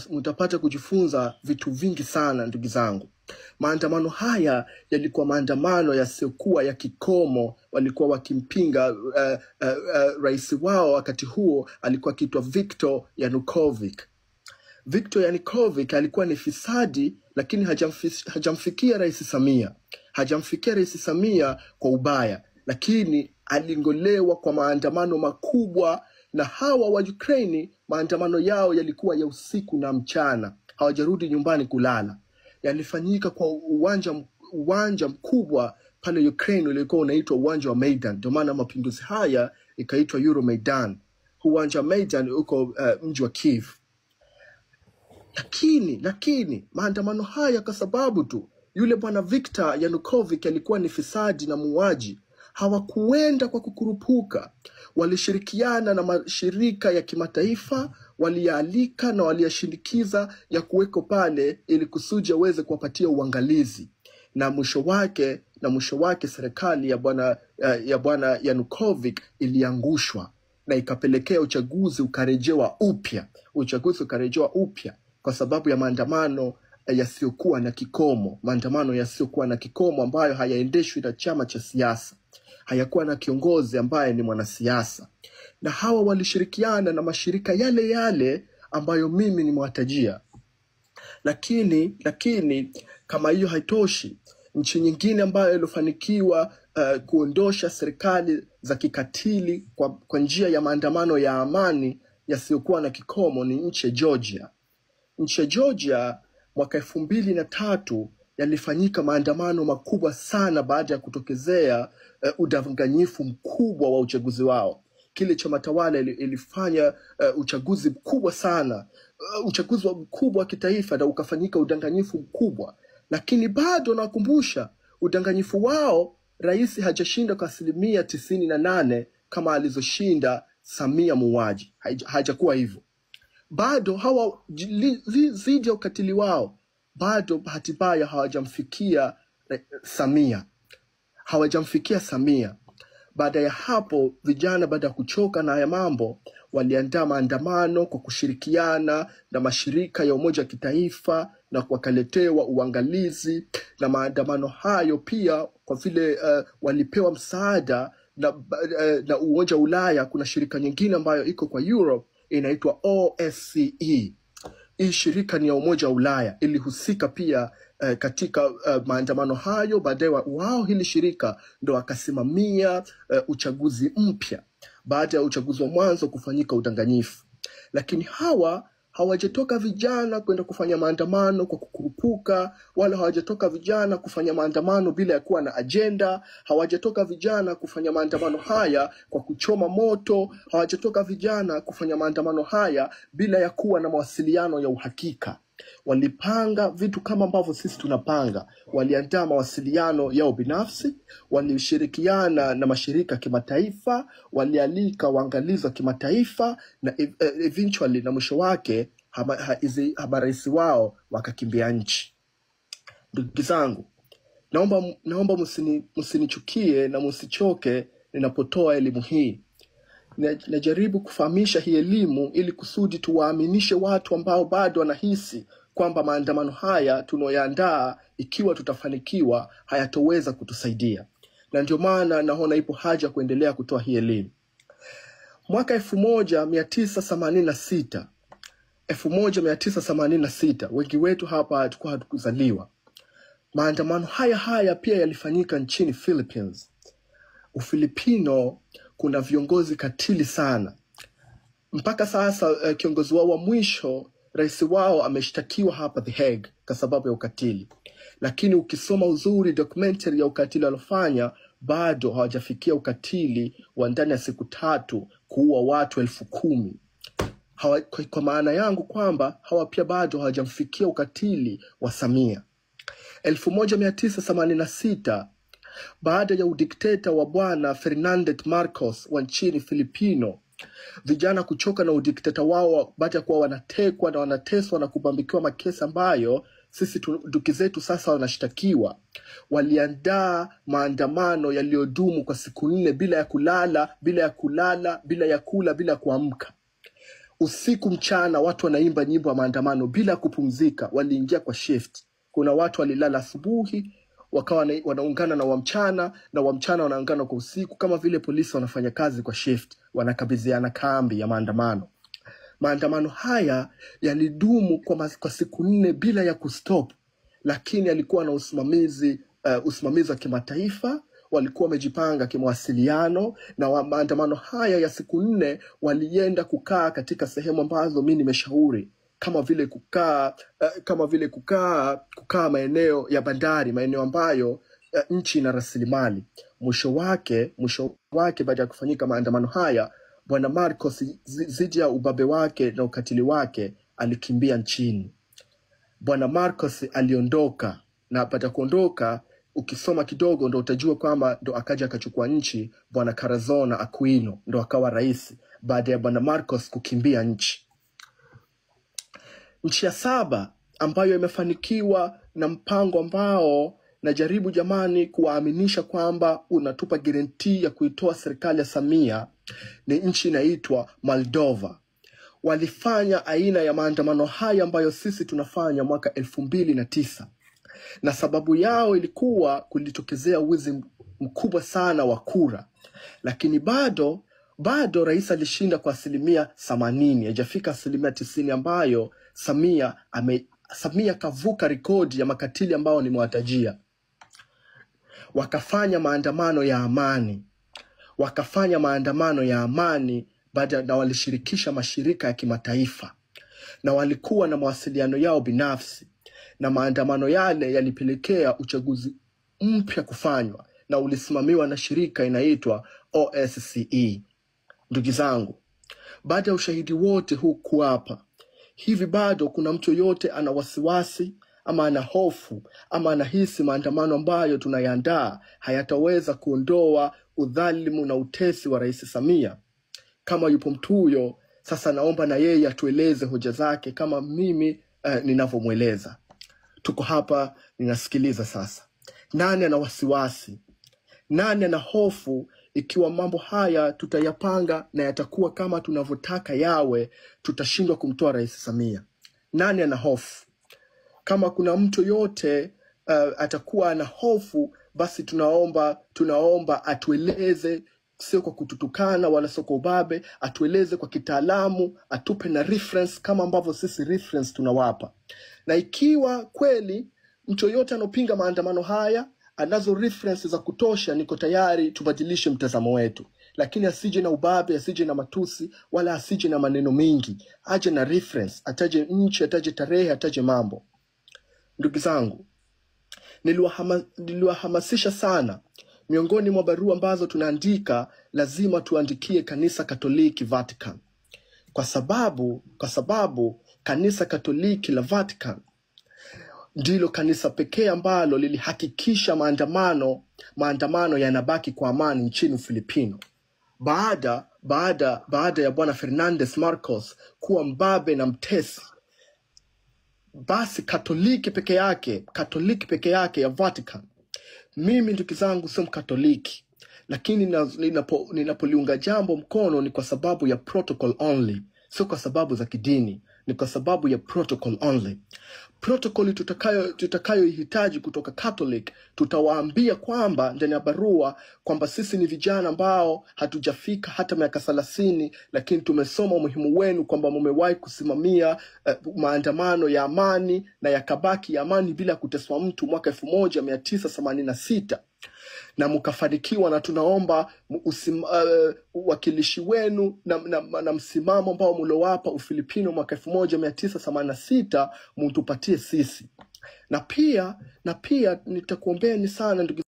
mutapata kujifunza vitu vingi sana ndugu zangu. Maandamano haya yalikuwa maandamano yasiokuwa ya kikomo. Walikuwa wakimpinga rais wao wakati huo alikuwa akiitwa Viktor Yanukovych. Viktor Yanukovych alikuwa ni fisadi, lakini hajamfikia Rais Samia. Hajamfikia Rais Samia kwa ubaya, lakini alingolewa kwa maandamano makubwa. Na hawa wa Ukraine, maandamano yao yalikuwa ya usiku na mchana. Hawajarudi nyumbani kulala. Yalifanyika kwa uwanja mkubwa pale Ukraine ulikuwa unaitwa uwanja wa Maidan. Ndio maana mapinduzi haya ikaitwa Euromaidan. Uwanja wa Maidan uko mji wa Kiev. Lakini maandamano haya kwa sababu tu yule bwana Viktor Yanukovych alikuwa ni fisadi na muuaji, hawakuenda kwa kukurupuka. Walishirikiana na mashirika ya kimataifa, walialika na waliyashindikiza ya kuweko pale ili kusudi waweze kuwapatia uangalizi. Na mwisho wake serikali ya bwana Yanukovych iliangushwa na ikapelekea uchaguzi ukarejewa upya kwa sababu ya maandamano yasiokuwa na kikomo. Maandamano yasiokuwa na kikomo ambayo hayaendeshwi na chama cha siasa, hayakuwa na kiongozi ambaye ni mwanasiasa. Na hawa walishirikiana na mashirika yale ambayo mimi nimewatajia. Lakini kama hiyo haitoshi, nchi nyingine ambayo ilifanikiwa kuondosha serikali za kikatili kwa njia ya maandamano ya amani yasiokuwa na kikomo ni nchi ya Georgia. Nchi ya Georgia mwaka 2003 yalifanyika maandamano makubwa sana baada ya kutokezea udanganyifu mkubwa wa uchaguzi wao. Kile chama tawala ilifanya uchaguzi mkubwa sana, uchaguzi mkubwa wa kitaifa, na ukafanyika udanganyifu mkubwa. Lakini bado nakumbusha, udanganyifu wao rais hajashinda kwa 98% kama alizoshinda Samia muuaji. Hajakuwa hivyo. Bado hawa zidi ya ukatili wao, bado bahati mbaya hawajamfikia Samia. Baada ya hapo, vijana baada ya kuchoka na haya mambo, waliandaa maandamano kwa kushirikiana na mashirika ya Umoja wa Kitaifa na wakaletewa uangalizi. Na maandamano hayo pia kwa vile walipewa msaada na Umoja wa Ulaya, kuna shirika nyingine ambayo iko kwa Europe inaitwa OSCE. Hii shirika ni ya Umoja wa Ulaya, ilihusika pia katika maandamano hayo. Baadaye wao hili shirika ndo akasimamia uchaguzi mpya baada ya uchaguzi wa mwanzo kufanyika udanganyifu. Lakini hawajatoka vijana kwenda kufanya maandamano kwa kukurupuka, wala hawajatoka vijana kufanya maandamano bila ya kuwa na agenda. Hawajatoka vijana kufanya maandamano haya kwa kuchoma moto. Hawajatoka vijana kufanya maandamano haya bila ya kuwa na mawasiliano ya uhakika. Walipanga vitu kama ambavyo sisi tunapanga. Waliandaa mawasiliano yao binafsi, walishirikiana na mashirika kimataifa, walialika waangalizi wa kimataifa, na eventually na mwisho wake marais wao wakakimbia nchi. Ndugu zangu, naomba msinichukie na msichoke ninapotoa elimu hii. Najaribu kufahamisha hii elimu ili kusudi tuwaaminishe watu ambao bado wanahisi kwamba maandamano haya tunayoandaa, ikiwa tutafanikiwa, hayatoweza kutusaidia. Na ndio maana naona ipo haja kuendelea kutoa hii elimu. Mwaka 1986, wengi wetu hapa hatukuwa hatukuzaliwa, maandamano haya pia yalifanyika nchini Philippines. Ufilipino kuna viongozi katili sana. Mpaka sasa kiongozi wao wa mwisho, rais wao, ameshtakiwa hapa The Hague kwa sababu ya ukatili. Lakini ukisoma uzuri documentary ya ukatili alofanya, bado hawajafikia ukatili wa ndani ya siku 3 kuua watu 10,000. Kwa maana yangu kwamba hawa pia bado hawajamfikia ukatili wa Samia. 1986, baada ya udikteta wa bwana Ferdinand Marcos wa nchini Filipino, vijana kuchoka na udikteta wao, baada ya kuwa wanatekwa na wanateswa na kubambikiwa makesi ambayo sisi ndugu zetu sasa wanashtakiwa, waliandaa maandamano yaliyodumu kwa siku 4 bila ya kulala, bila ya kula, bila kuamka. usiku mchana watu wanaimba nyimbo ya maandamano bila kupumzika. Waliingia kwa shift. Kuna watu walilala asubuhi wakawa wanaungana na wa mchana, na wa mchana wanaungana kwa usiku, kama vile polisi wanafanya kazi kwa shift, wanakabidhiana kambi ya maandamano. Maandamano haya yalidumu kwa siku 4 bila ya kustop, lakini alikuwa na usimamizi wa kimataifa. Walikuwa wamejipanga kimawasiliano, na maandamano haya ya siku 4 walienda kukaa katika sehemu ambazo mimi nimeshauri, kama vile kukaa maeneo ya bandari, maeneo ambayo nchi ina rasilimali. Mwisho wake baada ya kufanyika maandamano haya, Bwana Marcos zidi ya ubabe wake na ukatili wake alikimbia nchini. Bwana Marcos aliondoka, na baada kuondoka, ukisoma kidogo ndo utajua kwamba ndo akaja akachukua nchi Bwana Corazon Aquino, ndo akawa rais baada ya Bwana Marcos kukimbia nchi. Nchi ya 7 ambayo imefanikiwa na mpango ambao najaribu jamani kuwaaminisha kwamba unatupa guarantee ya kuitoa serikali ya Samia ni nchi inaitwa Moldova. Walifanya aina ya maandamano haya ambayo sisi tunafanya mwaka 2009. Na sababu yao ilikuwa kulitokezea wizi mkubwa sana wa kura. Lakini bado rais alishinda kwa 80%, haijafika 90% ambayo Samia kavuka rekodi ya makatili ambao nimewatajia. Wakafanya maandamano ya amani, na walishirikisha mashirika ya kimataifa, na walikuwa na mawasiliano yao binafsi, na maandamano yale yalipelekea uchaguzi mpya kufanywa, na ulisimamiwa na shirika inaitwa OSCE. Ndugu zangu, baada ya ushahidi wote huku hapa, hivi bado kuna mtu yote ana wasiwasi ama ana hofu ama anahisi maandamano ambayo tunayaandaa hayataweza kuondoa udhalimu na utesi wa Rais Samia? Kama yupo mtu huyo, sasa naomba na yeye atueleze hoja zake kama mimi ninavyomweleza. Tuko hapa, ninasikiliza sasa. Nani ana wasiwasi? Nani ana hofu ikiwa mambo haya tutayapanga na yatakuwa kama tunavyotaka yawe, tutashindwa kumtoa Rais Samia? Nani ana hofu? Kama kuna mtu yote atakuwa ana hofu, basi tunaomba atueleze, sio kwa kututukana wala sio kwa ubabe, atueleze kwa kitaalamu, atupe na reference kama ambavyo sisi reference tunawapa. Na ikiwa kweli mtu yote anopinga maandamano haya anazo reference za kutosha, niko tayari tubadilishe mtazamo wetu. Lakini asije na ubabe, asije na matusi, wala asije na maneno mengi. Aje na reference, ataje nchi, ataje tarehe, ataje mambo. Ndugu zangu, niliwahamasisha sana. Miongoni mwa barua ambazo tunaandika, lazima tuandikie Kanisa Katoliki Vatican. Kwa sababu Kanisa Katoliki la Vatican ndilo kanisa pekee ambalo lilihakikisha maandamano yanabaki kwa amani nchini Filipino. Baada ya Bwana Fernandez Marcos kuwa mbabe na mtesi, basi Katoliki peke yake ya Vatican. Mimi ndugu zangu sio Mkatoliki, lakini ninapoliunga jambo mkono ni kwa sababu ya protocol only, sio kwa sababu za kidini, ni kwa sababu ya protocol only. Protocol tutakayoihitaji kutoka Catholic, tutawaambia kwamba ndani ya barua kwamba sisi ni vijana ambao hatujafika hata miaka 30, lakini tumesoma umuhimu wenu kwamba mmewahi kusimamia maandamano ya amani na yakabaki ya amani bila kuteswa mtu mwaka 1986. Na mkafanikiwa, na tunaomba wakilishi wenu na msimamo ambao mlowapa Ufilipino mwaka 1986 mtupatie sisi. Na pia nitakuombeeni sana ndugu